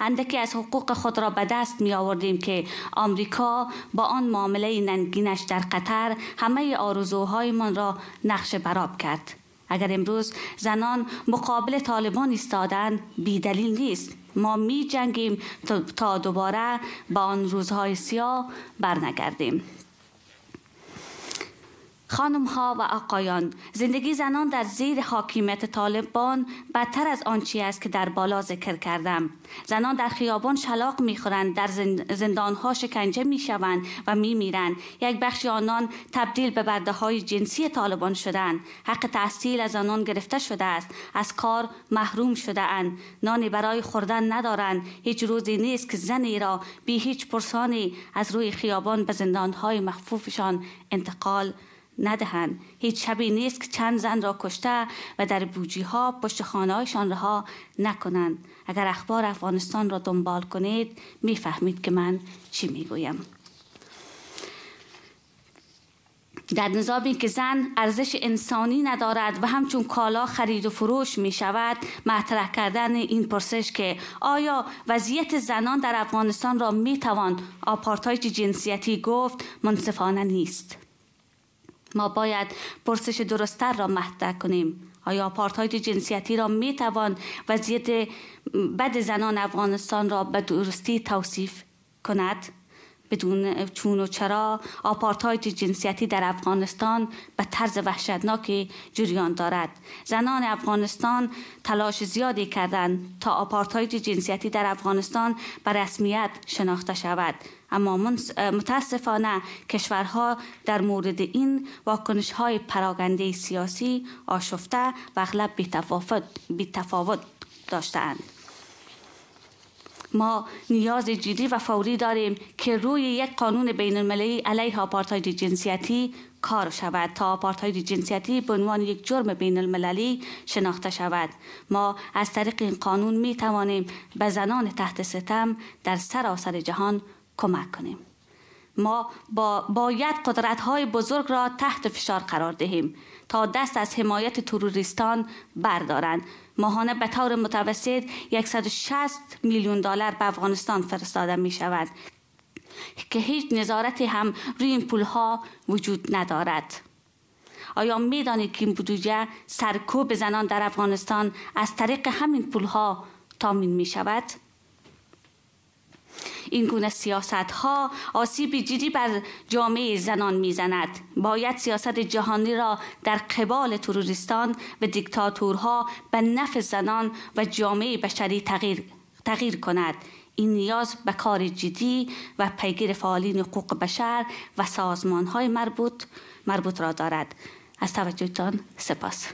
اندکی از حقوق خود را به دست می آوردیم که آمریکا با آن معامله ننگینش در قطر همه آرزوهایمان را نقش برآب کرد. اگر امروز زنان مقابل طالبان ایستادن بی دلیل نیست. ما می جنگیم تا دوباره با آن روزهای سیاه برنگردیم. خانم ها و آقایان، زندگی زنان در زیر حاکمیت طالبان بدتر از آنچه است که در بالا ذکر کردم. زنان در خیابان شلاق می‌خورند، در زندان‌ها شکنجه می‌شوند و می‌میرند. یک بخش آنان تبدیل به برده‌های جنسی طالبان شدند. حق تحصیل از آنان گرفته شده است. از کار محروم شده اند. نانی برای خوردن ندارند. هیچ روزی نیست که زنی را بی هیچ پرسانی از روی خیابان به زندان‌های مخفوفشان انتقال ندهند. هیچ شبی نیست که چند زن را کشته و در بوجی‌ها پشت خانه‌هایشان رها نکنند. اگر اخبار افغانستان را دنبال کنید می‌فهمید که من چی می‌گویم. در نظامی که زن ارزش انسانی ندارد و همچون کالا خرید و فروش می شود، مطرح کردن این پرسش که آیا وضعیت زنان در افغانستان را می توان آپارتاید جنسیتی گفت منصفانه نیست. ما باید پرسش درست‌تر را مطرح کنیم. آیا آپارتاید جنسیتی را می توان وضعیت بد زنان افغانستان را به درستی توصیف کند؟ بدون چون و چرا آپارتاید جنسیتی در افغانستان به طرز وحشتناکی جریان دارد. زنان افغانستان تلاش زیادی کردند تا آپارتاید جنسیتی در افغانستان به رسمیت شناخته شود، اما متاسفانه کشورها در مورد این واکنش‌های پراکنده سیاسی آشفته و اغلب بی‌تفاوت داشتند. ما نیاز جدی و فوری داریم که روی یک قانون بین المللی علیه آپارتاید جنسیتی کار شود تا آپارتاید جنسیتی به عنوان یک جرم بین المللی شناخته شود. ما از طریق این قانون می توانیم به زنان تحت ستم در سراسر جهان کمک کنیم. ما باید قدرت‌های بزرگ را تحت فشار قرار دهیم تا دست از حمایت تروریستان بردارند. ماهانه به طور متوسط 160 میلیون دلار به افغانستان فرستاده می شود که هیچ نظارتی هم روی این پولها وجود ندارد. آیا می دانید که این بودجه سرکوب زنان در افغانستان از طریق همین پولها تامین می شود؟ این گونه سیاست ها آسیب جدی بر جامعه زنان میزند. باید سیاست جهانی را در قبال تروریستان و دیکتاتورها به نفع زنان و جامعه بشری تغییر کند. این نیاز به کار جدی و پیگیر فعالین حقوق بشر و سازمان های مربوط را دارد. از توجهتان سپاس.